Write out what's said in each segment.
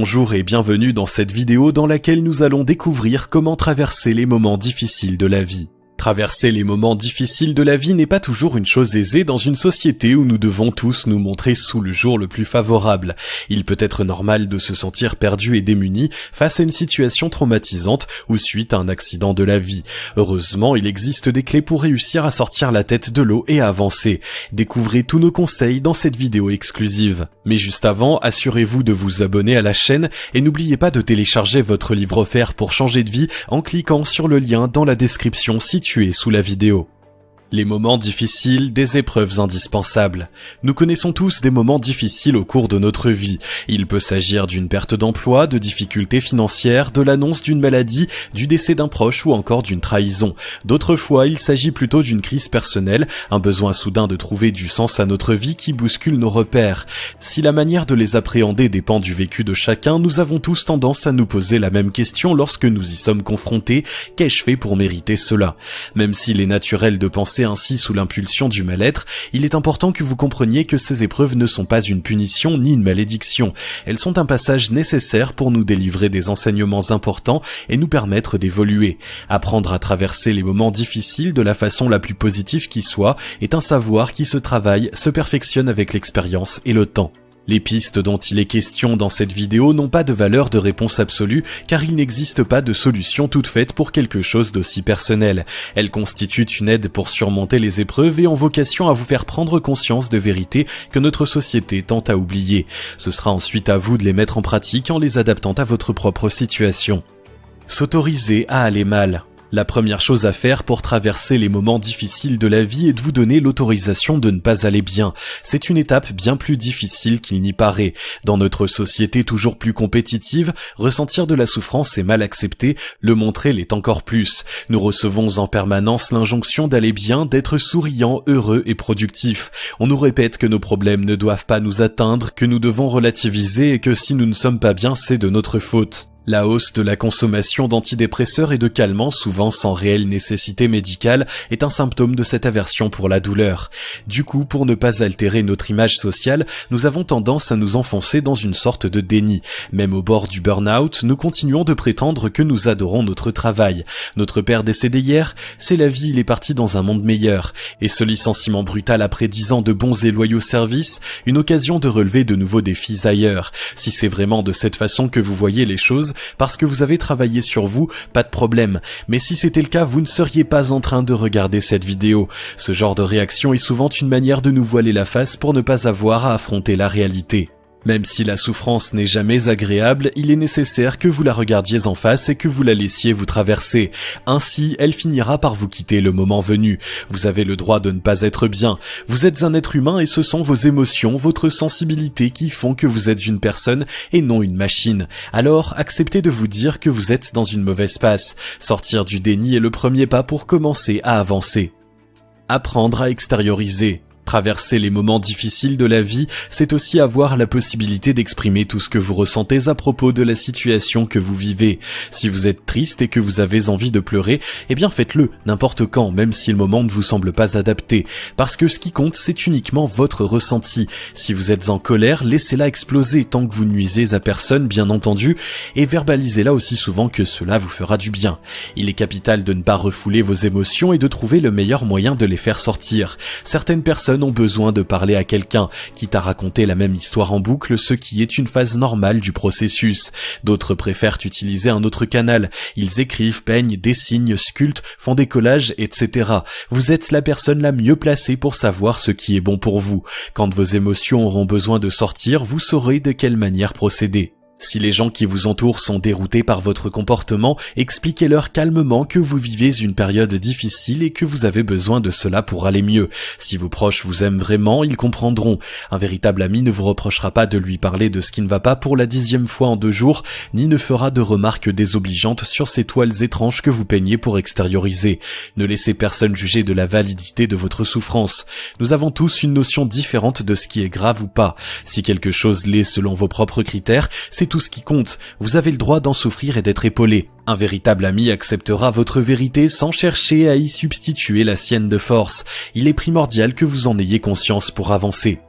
Bonjour et bienvenue dans cette vidéo dans laquelle nous allons découvrir comment traverser les moments difficiles de la vie. Traverser les moments difficiles de la vie n'est pas toujours une chose aisée dans une société où nous devons tous nous montrer sous le jour le plus favorable. Il peut être normal de se sentir perdu et démuni face à une situation traumatisante ou suite à un accident de la vie. Heureusement, il existe des clés pour réussir à sortir la tête de l'eau et à avancer. Découvrez tous nos conseils dans cette vidéo exclusive. Mais juste avant, assurez-vous de vous abonner à la chaîne et n'oubliez pas de télécharger votre livre offert pour changer de vie en cliquant sur le lien dans la description située sous la vidéo. Les moments difficiles, des épreuves indispensables. Nous connaissons tous des moments difficiles au cours de notre vie. Il peut s'agir d'une perte d'emploi, de difficultés financières, de l'annonce d'une maladie, du décès d'un proche ou encore d'une trahison. D'autres fois, il s'agit plutôt d'une crise personnelle, un besoin soudain de trouver du sens à notre vie qui bouscule nos repères. Si la manière de les appréhender dépend du vécu de chacun, nous avons tous tendance à nous poser la même question lorsque nous y sommes confrontés. Qu'ai-je fait pour mériter cela ? Même s'il est naturel de penser ainsi sous l'impulsion du mal-être, il est important que vous compreniez que ces épreuves ne sont pas une punition ni une malédiction. Elles sont un passage nécessaire pour nous délivrer des enseignements importants et nous permettre d'évoluer. Apprendre à traverser les moments difficiles de la façon la plus positive qui soit est un savoir qui se travaille, se perfectionne avec l'expérience et le temps. Les pistes dont il est question dans cette vidéo n'ont pas de valeur de réponse absolue car il n'existe pas de solution toute faite pour quelque chose d'aussi personnel. Elles constituent une aide pour surmonter les épreuves et ont vocation à vous faire prendre conscience de vérités que notre société tend à oublier. Ce sera ensuite à vous de les mettre en pratique en les adaptant à votre propre situation. S'autoriser à aller mal. La première chose à faire pour traverser les moments difficiles de la vie est de vous donner l'autorisation de ne pas aller bien. C'est une étape bien plus difficile qu'il n'y paraît. Dans notre société toujours plus compétitive, ressentir de la souffrance est mal accepté, le montrer l'est encore plus. Nous recevons en permanence l'injonction d'aller bien, d'être souriant, heureux et productif. On nous répète que nos problèmes ne doivent pas nous atteindre, que nous devons relativiser et que si nous ne sommes pas bien, c'est de notre faute. La hausse de la consommation d'antidépresseurs et de calmants, souvent sans réelle nécessité médicale, est un symptôme de cette aversion pour la douleur. Du coup, pour ne pas altérer notre image sociale, nous avons tendance à nous enfoncer dans une sorte de déni. Même au bord du burn-out, nous continuons de prétendre que nous adorons notre travail. Notre père décédé hier, c'est la vie, il est parti dans un monde meilleur. Et ce licenciement brutal après 10 ans de bons et loyaux services, une occasion de relever de nouveaux défis ailleurs. Si c'est vraiment de cette façon que vous voyez les choses, parce que vous avez travaillé sur vous, pas de problème. Mais si c'était le cas, vous ne seriez pas en train de regarder cette vidéo. Ce genre de réaction est souvent une manière de nous voiler la face pour ne pas avoir à affronter la réalité. Même si la souffrance n'est jamais agréable, il est nécessaire que vous la regardiez en face et que vous la laissiez vous traverser. Ainsi, elle finira par vous quitter le moment venu. Vous avez le droit de ne pas être bien. Vous êtes un être humain et ce sont vos émotions, votre sensibilité qui font que vous êtes une personne et non une machine. Alors, acceptez de vous dire que vous êtes dans une mauvaise passe. Sortir du déni est le premier pas pour commencer à avancer. Apprendre à extérioriser. Traverser les moments difficiles de la vie, c'est aussi avoir la possibilité d'exprimer tout ce que vous ressentez à propos de la situation que vous vivez. Si vous êtes triste et que vous avez envie de pleurer, eh bien faites-le, n'importe quand, même si le moment ne vous semble pas adapté. Parce que ce qui compte, c'est uniquement votre ressenti. Si vous êtes en colère, laissez-la exploser tant que vous ne nuisez à personne, bien entendu, et verbalisez-la aussi souvent que cela vous fera du bien. Il est capital de ne pas refouler vos émotions et de trouver le meilleur moyen de les faire sortir. Certaines personnes ont besoin de parler à quelqu'un, quitte à raconter la même histoire en boucle, ce qui est une phase normale du processus. D'autres préfèrent utiliser un autre canal. Ils écrivent, peignent, dessinent, sculptent, font des collages, etc. Vous êtes la personne la mieux placée pour savoir ce qui est bon pour vous. Quand vos émotions auront besoin de sortir, vous saurez de quelle manière procéder. Si les gens qui vous entourent sont déroutés par votre comportement, expliquez-leur calmement que vous vivez une période difficile et que vous avez besoin de cela pour aller mieux. Si vos proches vous aiment vraiment, ils comprendront. Un véritable ami ne vous reprochera pas de lui parler de ce qui ne va pas pour la 10e fois en 2 jours, ni ne fera de remarques désobligeantes sur ces toiles étranges que vous peignez pour extérioriser. Ne laissez personne juger de la validité de votre souffrance. Nous avons tous une notion différente de ce qui est grave ou pas. Si quelque chose l'est selon vos propres critères, c'est tout ce qui compte. Vous avez le droit d'en souffrir et d'être épaulé. Un véritable ami acceptera votre vérité sans chercher à y substituer la sienne de force. Il est primordial que vous en ayez conscience pour avancer.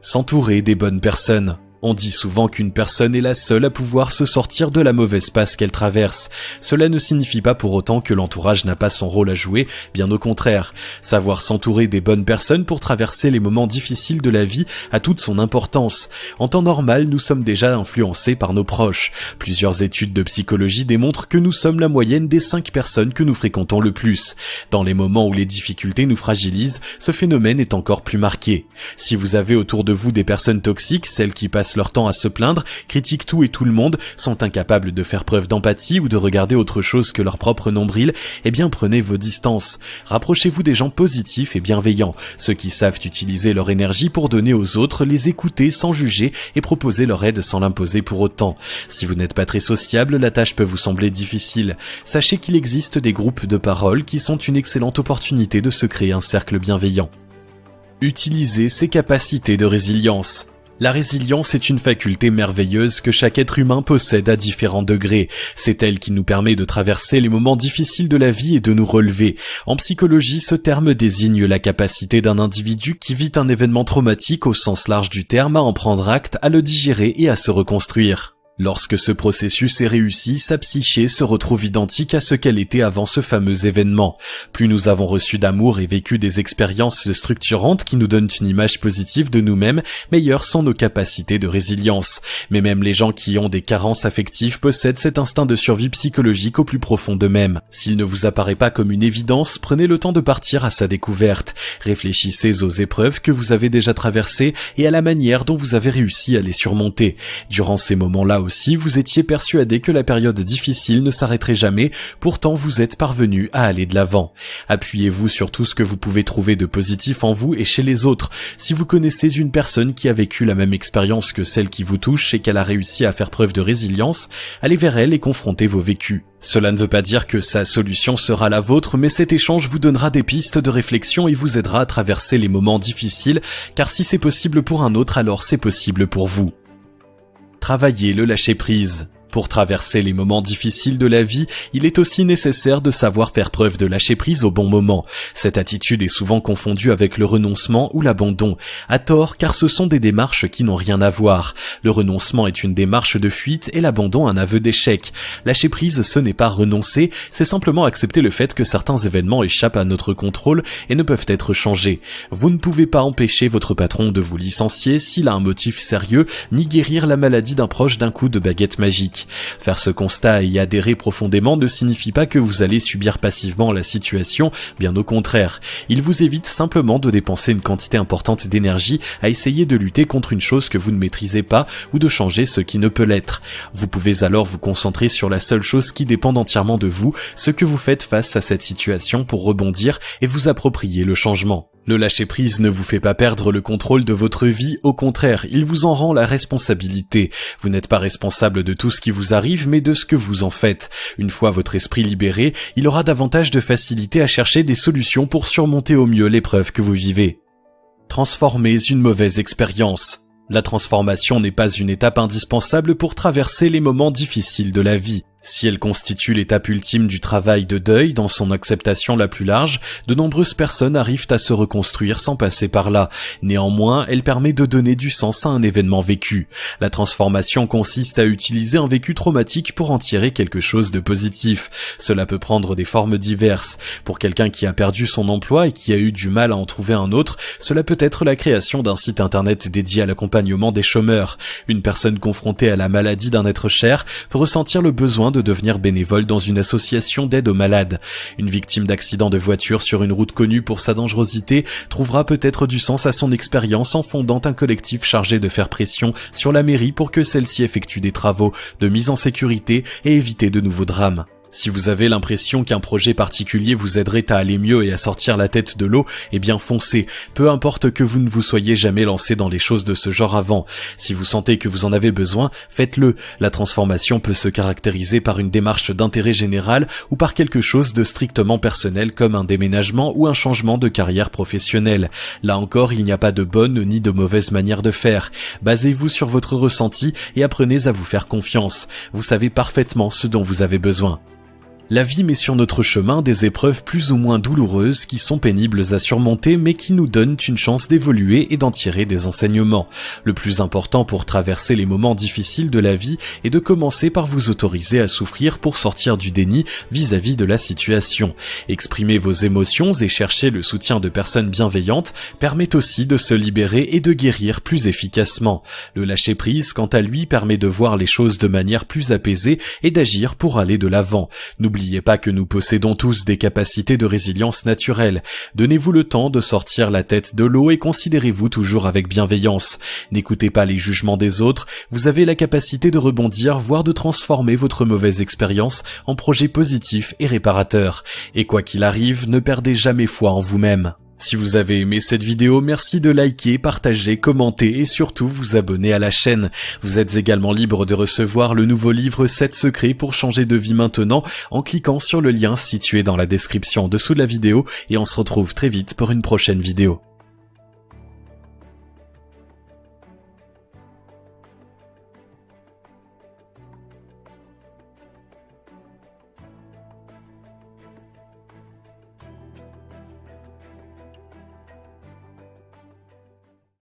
S'entourer des bonnes personnes. On dit souvent qu'une personne est la seule à pouvoir se sortir de la mauvaise passe qu'elle traverse. Cela ne signifie pas pour autant que l'entourage n'a pas son rôle à jouer, bien au contraire. Savoir s'entourer des bonnes personnes pour traverser les moments difficiles de la vie a toute son importance. En temps normal, nous sommes déjà influencés par nos proches. Plusieurs études de psychologie démontrent que nous sommes la moyenne des 5 personnes que nous fréquentons le plus. Dans les moments où les difficultés nous fragilisent, ce phénomène est encore plus marqué. Si vous avez autour de vous des personnes toxiques, celles qui passent leur temps à se plaindre, critiquent tout et tout le monde, sont incapables de faire preuve d'empathie ou de regarder autre chose que leur propre nombril, eh bien prenez vos distances. Rapprochez-vous des gens positifs et bienveillants, ceux qui savent utiliser leur énergie pour donner aux autres, les écouter sans juger et proposer leur aide sans l'imposer pour autant. Si vous n'êtes pas très sociable, la tâche peut vous sembler difficile. Sachez qu'il existe des groupes de parole qui sont une excellente opportunité de se créer un cercle bienveillant. Utilisez ses capacités de résilience. La résilience est une faculté merveilleuse que chaque être humain possède à différents degrés. C'est elle qui nous permet de traverser les moments difficiles de la vie et de nous relever. En psychologie, ce terme désigne la capacité d'un individu qui vit un événement traumatique au sens large du terme à en prendre acte, à le digérer et à se reconstruire. Lorsque ce processus est réussi, sa psyché se retrouve identique à ce qu'elle était avant ce fameux événement. Plus nous avons reçu d'amour et vécu des expériences structurantes qui nous donnent une image positive de nous-mêmes, meilleures sont nos capacités de résilience. Mais même les gens qui ont des carences affectives possèdent cet instinct de survie psychologique au plus profond d'eux-mêmes. S'il ne vous apparaît pas comme une évidence, prenez le temps de partir à sa découverte. Réfléchissez aux épreuves que vous avez déjà traversées et à la manière dont vous avez réussi à les surmonter. Durant ces moments-là aussi, vous étiez persuadé que la période difficile ne s'arrêterait jamais, pourtant vous êtes parvenu à aller de l'avant. Appuyez-vous sur tout ce que vous pouvez trouver de positif en vous et chez les autres. Si vous connaissez une personne qui a vécu la même expérience que celle qui vous touche et qu'elle a réussi à faire preuve de résilience, allez vers elle et confrontez vos vécus. Cela ne veut pas dire que sa solution sera la vôtre, mais cet échange vous donnera des pistes de réflexion et vous aidera à traverser les moments difficiles, car si c'est possible pour un autre, alors c'est possible pour vous. Travaillez le lâcher-prise. Pour traverser les moments difficiles de la vie, il est aussi nécessaire de savoir faire preuve de lâcher-prise au bon moment. Cette attitude est souvent confondue avec le renoncement ou l'abandon. À tort, car ce sont des démarches qui n'ont rien à voir. Le renoncement est une démarche de fuite et l'abandon un aveu d'échec. Lâcher-prise, ce n'est pas renoncer, c'est simplement accepter le fait que certains événements échappent à notre contrôle et ne peuvent être changés. Vous ne pouvez pas empêcher votre patron de vous licencier s'il a un motif sérieux, ni guérir la maladie d'un proche d'un coup de baguette magique. Faire ce constat et y adhérer profondément ne signifie pas que vous allez subir passivement la situation, bien au contraire. Il vous évite simplement de dépenser une quantité importante d'énergie à essayer de lutter contre une chose que vous ne maîtrisez pas ou de changer ce qui ne peut l'être. Vous pouvez alors vous concentrer sur la seule chose qui dépend entièrement de vous, ce que vous faites face à cette situation pour rebondir et vous approprier le changement. Le lâcher-prise ne vous fait pas perdre le contrôle de votre vie, au contraire, il vous en rend la responsabilité. Vous n'êtes pas responsable de tout ce qui vous arrive, mais de ce que vous en faites. Une fois votre esprit libéré, il aura davantage de facilité à chercher des solutions pour surmonter au mieux l'épreuve que vous vivez. Transformez une mauvaise expérience. La transformation n'est pas une étape indispensable pour traverser les moments difficiles de la vie. Si elle constitue l'étape ultime du travail de deuil dans son acceptation la plus large, de nombreuses personnes arrivent à se reconstruire sans passer par là. Néanmoins, elle permet de donner du sens à un événement vécu. La transformation consiste à utiliser un vécu traumatique pour en tirer quelque chose de positif. Cela peut prendre des formes diverses. Pour quelqu'un qui a perdu son emploi et qui a eu du mal à en trouver un autre, cela peut être la création d'un site internet dédié à l'accompagnement des chômeurs. Une personne confrontée à la maladie d'un être cher peut ressentir le besoin de devenir bénévole dans une association d'aide aux malades. Une victime d'accident de voiture sur une route connue pour sa dangerosité trouvera peut-être du sens à son expérience en fondant un collectif chargé de faire pression sur la mairie pour que celle-ci effectue des travaux de mise en sécurité et éviter de nouveaux drames. Si vous avez l'impression qu'un projet particulier vous aiderait à aller mieux et à sortir la tête de l'eau, eh bien foncez, peu importe que vous ne vous soyez jamais lancé dans les choses de ce genre avant. Si vous sentez que vous en avez besoin, faites-le. La transformation peut se caractériser par une démarche d'intérêt général ou par quelque chose de strictement personnel comme un déménagement ou un changement de carrière professionnelle. Là encore, il n'y a pas de bonne ni de mauvaise manière de faire. Basez-vous sur votre ressenti et apprenez à vous faire confiance. Vous savez parfaitement ce dont vous avez besoin. La vie met sur notre chemin des épreuves plus ou moins douloureuses qui sont pénibles à surmonter mais qui nous donnent une chance d'évoluer et d'en tirer des enseignements. Le plus important pour traverser les moments difficiles de la vie est de commencer par vous autoriser à souffrir pour sortir du déni vis-à-vis de la situation. Exprimer vos émotions et chercher le soutien de personnes bienveillantes permet aussi de se libérer et de guérir plus efficacement. Le lâcher-prise, quant à lui, permet de voir les choses de manière plus apaisée et d'agir pour aller de l'avant. N'oubliez pas que nous possédons tous des capacités de résilience naturelle. Donnez-vous le temps de sortir la tête de l'eau et considérez-vous toujours avec bienveillance. N'écoutez pas les jugements des autres, vous avez la capacité de rebondir, voire de transformer votre mauvaise expérience en projet positif et réparateur. Et quoi qu'il arrive, ne perdez jamais foi en vous-même. Si vous avez aimé cette vidéo, merci de liker, partager, commenter et surtout vous abonner à la chaîne. Vous êtes également libre de recevoir le nouveau livre 7 secrets pour changer de vie maintenant en cliquant sur le lien situé dans la description en dessous de la vidéo et on se retrouve très vite pour une prochaine vidéo.